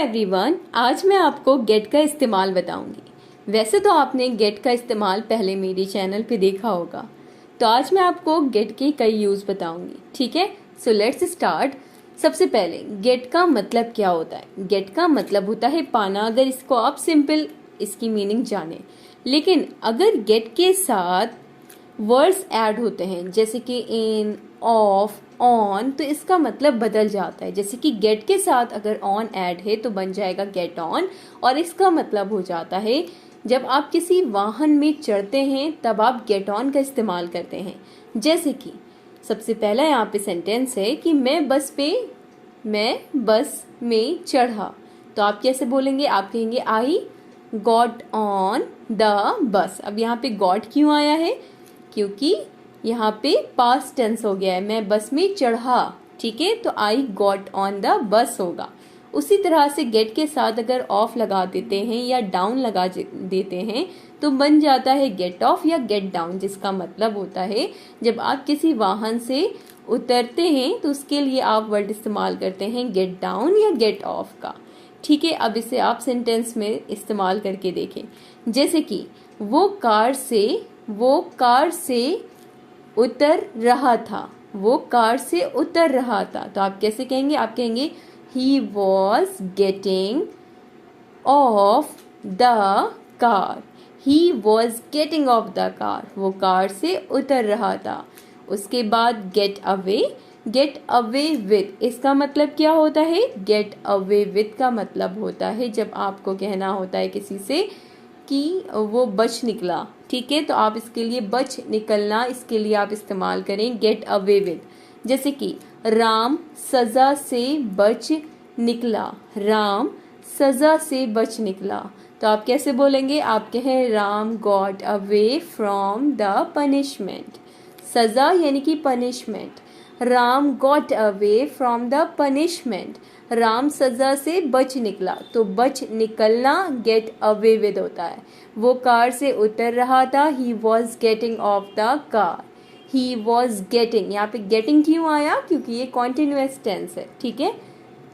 Everyone, आज मैं आपको गेट का इस्तेमाल बताऊंगी। वैसे तो आपने गेट का इस्तेमाल पहले मेरे चैनल पे देखा होगा, तो आज मैं आपको गेट के कई यूज बताऊंगी। ठीक है, सो लेट्स स्टार्ट। सबसे पहले गेट का मतलब क्या होता है। गेट का मतलब होता है पाना, अगर इसको आप सिंपल इसकी मीनिंग जाने। लेकिन अगर गेट के साथ वर्ड्स ऐड होते हैं जैसे कि इन, ऑफ, ऑन, तो इसका मतलब बदल जाता है। जैसे कि गेट के साथ अगर ऑन ऐड है तो बन जाएगा गेट ऑन, और इसका मतलब हो जाता है जब आप किसी वाहन में चढ़ते हैं तब आप गेट ऑन का इस्तेमाल करते हैं। जैसे कि सबसे पहला यहाँ पे सेंटेंस है कि मैं बस में चढ़ा, तो आप कैसे बोलेंगे? आप कहेंगे I got on the bus. अब यहाँ पे गॉट क्यों आया है? क्योंकि यहाँ पे पास्ट टेंस हो गया है, मैं बस में चढ़ा। ठीक है, तो I got on the bus होगा। उसी तरह से गेट के साथ अगर ऑफ लगा देते हैं या डाउन लगा देते हैं तो बन जाता है गेट ऑफ या गेट डाउन, जिसका मतलब होता है जब आप किसी वाहन से उतरते हैं तो उसके लिए आप वर्ड इस्तेमाल करते हैं गेट डाउन या गेट ऑफ का। ठीक है, अब इसे आप सेंटेंस में इस्तेमाल करके देखें। जैसे कि वो कार से उतर रहा था, वो कार से उतर रहा था, तो आप कैसे कहेंगे? आप कहेंगे he was getting off the car. He was getting off the car, वो कार से उतर रहा था। उसके बाद गेट अवे विथ, इसका मतलब क्या होता है? गेट अवे विथ का मतलब होता है जब आपको कहना होता है किसी से कि वो बच निकला। ठीक है, तो आप इसके लिए बच निकलना, इसके लिए आप इस्तेमाल करें गेट अवे विद। जैसे कि राम सजा से बच निकला, राम सजा से बच निकला, तो आप कैसे बोलेंगे? आप कहें Ram got away from the punishment. सजा यानी कि punishment, Ram got away from the punishment, Ram सजा से बच निकला। तो बच निकलना गेट अवे विद होता है। वो कार से उतर रहा था, he was getting off the car. He was getting, यहाँ पे गेटिंग क्यों आया? क्योंकि ये कॉन्टिन्यूअस टेंस है। ठीक है,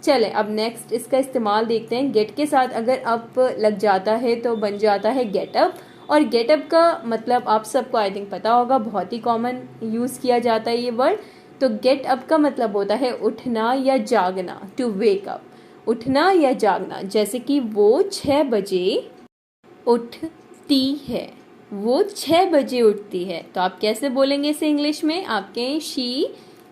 चले अब नेक्स्ट इसका इस्तेमाल देखते हैं। गेट के साथ अगर अप लग जाता है तो बन जाता है गेट अप। और गेट अप का मतलब आप सबको आई थिंक पता होगा, बहुत ही कॉमन यूज किया जाता है ये वर्ड। तो गेट अप का मतलब होता है उठना या जागना, टू वेक अप, उठना या जागना। जैसे कि वो 6 बजे उठती है, वो 6 बजे उठती है, तो आप कैसे बोलेंगे इसे इंग्लिश में? आप कहें she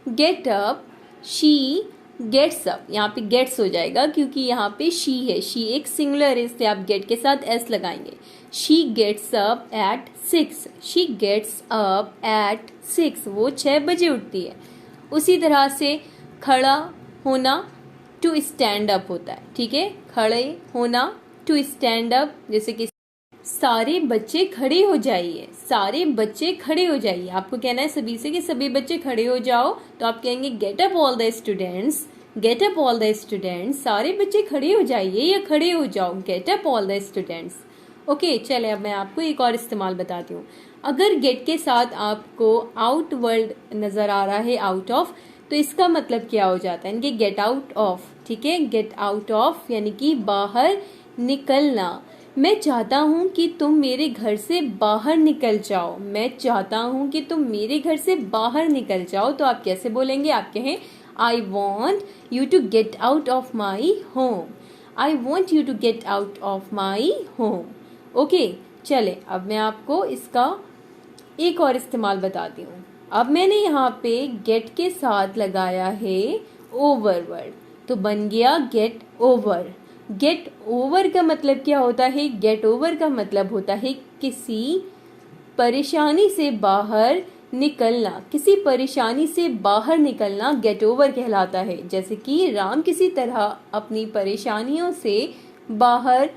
get up, she gets up. यहाँ पे गेट्स हो जाएगा क्योंकि यहाँ पे शी है, शी एक सिंगुलर है, इसलिए आप गेट के साथ एस लगाएंगे। She gets up at 6, she gets up at 6, वो 6 बजे उठती है। उसी तरह से खड़ा होना टू स्टैंड अप होता है। ठीक है, खड़े होना टू स्टैंड अप। जैसे कि सारे बच्चे खड़े हो जाइए, सारे बच्चे खड़े हो जाइए। आपको कहना है सभी से कि सभी बच्चे खड़े हो जाओ, तो आप कहेंगे get up all the students, get up all the students. सारे बच्चे खड़े हो जाइए या खड़े हो जाओ, get up all the students. Okay, चले अब मैं आपको एक और इस्तेमाल बताती हूँ। अगर गेट के साथ आपको आउट वर्ड नजर आ रहा है, आउट ऑफ, तो इसका मतलब क्या हो जाता है? इनके गेट आउट ऑफ। ठीक है, गेट आउट ऑफ यानी कि बाहर निकलना। मैं चाहता हूँ कि तुम मेरे घर से बाहर निकल जाओ, मैं चाहता हूँ कि तुम मेरे घर से बाहर निकल जाओ, तो आप कैसे बोलेंगे? आप कहें I want you to get out of my home, I want you to get out of my home. Okay, चले अब मैं आपको इसका एक और इस्तेमाल बताती हूँ। अब मैंने यहाँ पे गेट के साथ लगाया है ओवर वर्ड, तो बन गया गेट ओवर। गेट ओवर का मतलब क्या होता है? गेट ओवर का मतलब होता है किसी परेशानी से बाहर निकलना, किसी परेशानी से बाहर निकलना गेट ओवर कहलाता है। जैसे कि राम किसी तरह अपनी परेशानियों से बाहर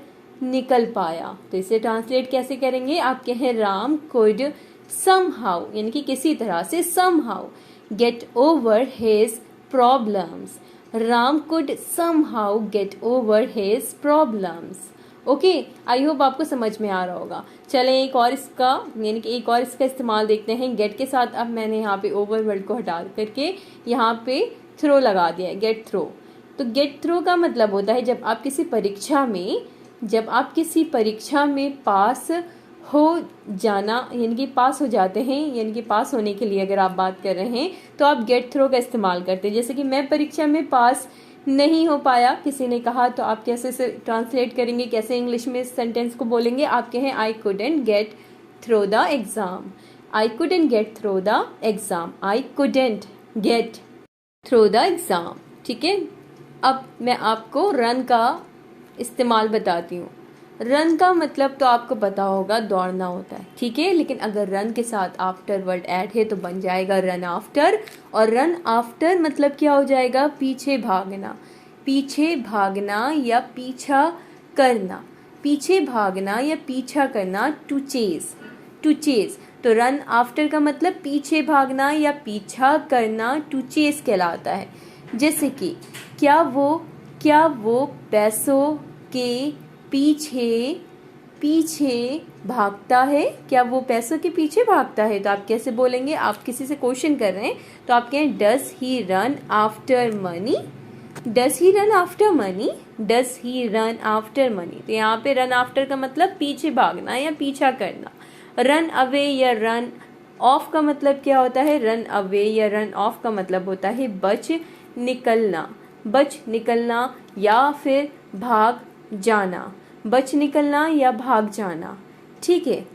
निकल पाया, तो इसे ट्रांसलेट कैसे करेंगे? आप कहें राम कुड somehow यानी कि किसी तरह से somehow get over his problems, Ram could somehow get over his problems। Okay, I hope आपको समझ में आ रहा होगा। चलें एक और इसका यानी कि एक और इसका इस्तेमाल देखते हैं गेट के साथ। अब मैंने यहाँ पे ओवर वर्ड को हटा करके यहाँ पे थ्रो लगा दिया है, गेट थ्रो। तो गेट थ्रू का मतलब होता है जब आप किसी परीक्षा में पास हो जाना, यानी कि पास हो जाते हैं, यानी कि पास होने के लिए अगर आप बात कर रहे हैं तो आप गेट थ्रू का इस्तेमाल करते हैं। जैसे कि मैं परीक्षा में पास नहीं हो पाया, किसी ने कहा, तो आप कैसे से ट्रांसलेट करेंगे, कैसे इंग्लिश में इस सेंटेंस को बोलेंगे? आप कहें I couldn't get through the exam. I couldn't get through the exam. I couldn't get through the exam. ठीक है, अब मैं आपको रन का इस्तेमाल बताती हूँ। रन का मतलब तो आपको पता होगा, दौड़ना होता है, ठीक है। लेकिन अगर रन के साथ आफ्टर वर्ड ऐड है तो बन जाएगा रन आफ्टर। और रन आफ्टर मतलब क्या हो जाएगा? पीछे भागना। पीछे भागना या पीछा करना। पीछे भागना या पीछा करना, टू चेज। To chase. तो रन आफ्टर का मतलब पीछे भागना या पीछा करना, टू चेज कहलाता है। जैसे कि क्या वो पैसों के पीछे भागता है? क्या वो पैसों के पीछे भागता है? तो आप कैसे बोलेंगे? आप किसी से क्वेश्चन कर रहे हैं तो आप कहें does he run after money? Does he run after money? Does he run after money? तो यहाँ पे रन आफ्टर का मतलब पीछे भागना या पीछा करना। रन अवे या रन ऑफ का मतलब क्या होता है? रन अवे या रन ऑफ का मतलब होता है बच निकलना। बच निकलना या फिर भाग जाना। बच निकलना या भाग जाना, ठीक है।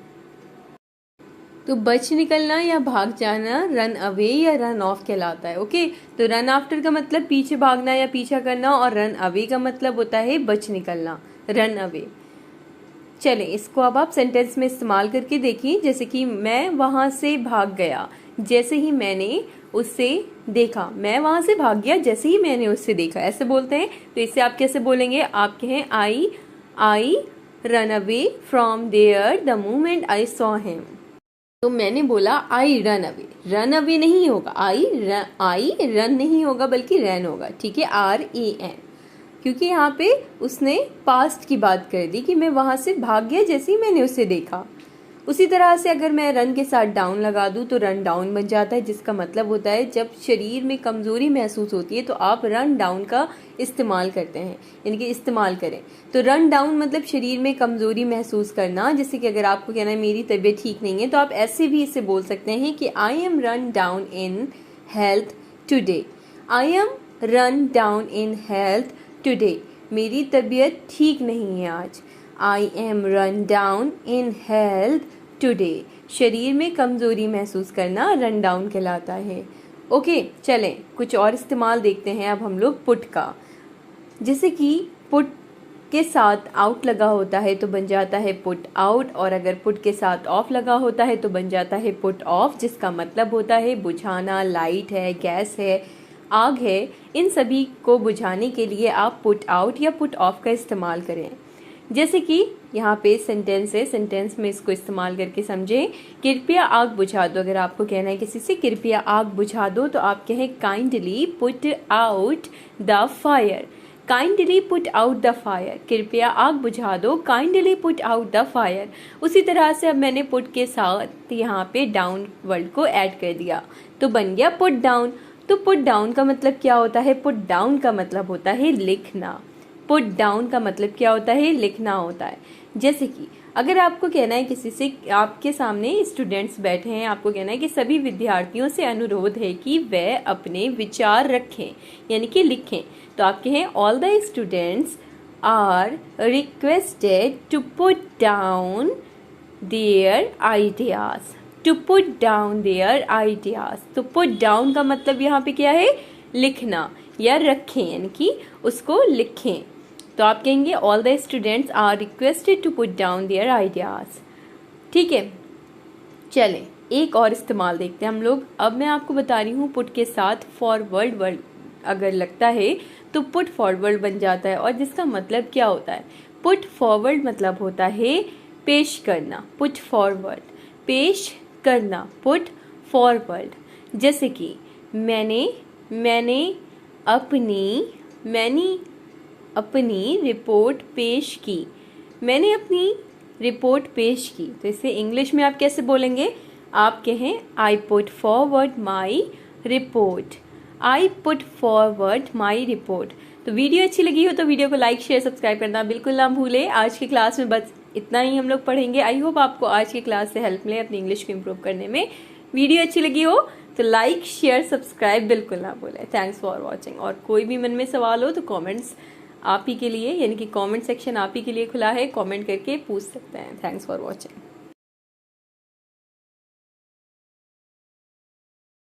तो बच निकलना या भाग जाना रन अवे या रन ऑफ कहलाता है। ओके, तो रन आफ्टर का मतलब पीछे भागना या पीछा करना, और रन अवे का मतलब होता है बच निकलना, रन अवे। चले, इसको अब आप सेंटेंस में इस्तेमाल करके देखिए। जैसे कि मैं वहां से भाग गया जैसे ही मैंने उससे देखा। मैं वहां से भाग गया जैसे ही मैंने उससे देखा, ऐसे बोलते हैं। तो इससे आप कैसे बोलेंगे? आप कहें I run away from there the moment I saw him. तो मैंने बोला I run away. Run away नहीं होगा, आई रन नहीं होगा, बल्कि रन होगा, ठीक है, RAN। क्योंकि यहाँ पे उसने पास्ट की बात कर दी कि मैं वहां से भाग गया जैसे ही मैंने उसे देखा। उसी तरह से अगर मैं रन के साथ डाउन लगा दूं तो रन डाउन बन जाता है, जिसका मतलब होता है जब शरीर में कमजोरी महसूस होती है तो आप रन डाउन का इस्तेमाल करते हैं, यानी कि इस्तेमाल करें। तो रन डाउन मतलब शरीर में कमजोरी महसूस करना। जैसे कि अगर आपको कहना है मेरी तबीयत ठीक नहीं है, तो आप ऐसे भी इसे बोल सकते हैं कि I am run down in health today. I am run down in health today. मेरी तबीयत ठीक नहीं है आज। I am run down in health today. शरीर में कमजोरी महसूस करना रन डाउन कहलाता है। ओके, चलें कुछ और इस्तेमाल देखते हैं अब हम लोग पुट का। जैसे कि पुट के साथ आउट लगा होता है तो बन जाता है पुट आउट, और अगर पुट के साथ ऑफ लगा होता है तो बन जाता है पुट ऑफ, जिसका मतलब होता है बुझाना। लाइट है, गैस है, आग है, इन सभी को बुझाने के लिए आप पुट आउट या पुट ऑफ का इस्तेमाल करें। जैसे कि यहाँ पे सेंटेंस है, सेंटेंस में इसको इस्तेमाल करके समझें। कृपया आग बुझा दो। अगर आपको कहना है किसी से कृपया आग बुझा दो तो आप कहें kindly put out the fire. Kindly put out the fire. कृपया आग बुझा दो, kindly put out the fire. उसी तरह से अब मैंने पुट के साथ यहाँ पे डाउन वर्ड को ऐड कर दिया तो बन गया पुट डाउन। तो पुट डाउन का मतलब क्या होता है? पुट डाउन का मतलब होता है लिखना। पुट डाउन का मतलब क्या होता है? लिखना होता है। जैसे कि अगर आपको कहना है किसी से, आपके सामने स्टूडेंट्स बैठे हैं, आपको कहना है कि सभी विद्यार्थियों से अनुरोध है कि वे अपने विचार रखें, यानी कि लिखें, तो आप कहें all the students are requested to put down their ideas. To put down their ideas. तो पुट डाउन का मतलब यहाँ पे क्या है? लिखना या रखें, यानी कि उसको लिखें। तो आप कहेंगे all the students are requested to put down their ideas, ठीक है। चलें एक और इस्तेमाल देखते हैं हम लोग। अब मैं आपको बता रही हूँ पुट के साथ फॉरवर्ड वर्ड अगर लगता है तो पुट फॉरवर्ड बन जाता है। और जिसका मतलब क्या होता है? पुट फॉरवर्ड मतलब होता है पेश करना। पुट फॉरवर्ड, पेश करना, पुट फॉरवर्ड। जैसे कि मैंने अपनी रिपोर्ट पेश की। मैंने अपनी रिपोर्ट पेश की, तो इसे इंग्लिश में आप कैसे बोलेंगे? आप कहें I put forward my report. I put forward my report. तो वीडियो अच्छी लगी हो तो वीडियो को लाइक शेयर सब्सक्राइब करना बिल्कुल ना भूले। आज की क्लास में बस इतना ही हम लोग पढ़ेंगे। आई होप आपको आज की क्लास से हेल्प मिले अपनी इंग्लिश को इम्प्रूव करने में। वीडियो अच्छी लगी हो तो लाइक शेयर सब्सक्राइब बिल्कुल ना भूलें। Thanks for watching. और कोई भी मन में सवाल हो तो कमेंट्स आप ही के लिए, यानी कि कमेंट सेक्शन आप ही के लिए खुला है, कमेंट करके पूछ सकते हैं। Thanks for watching.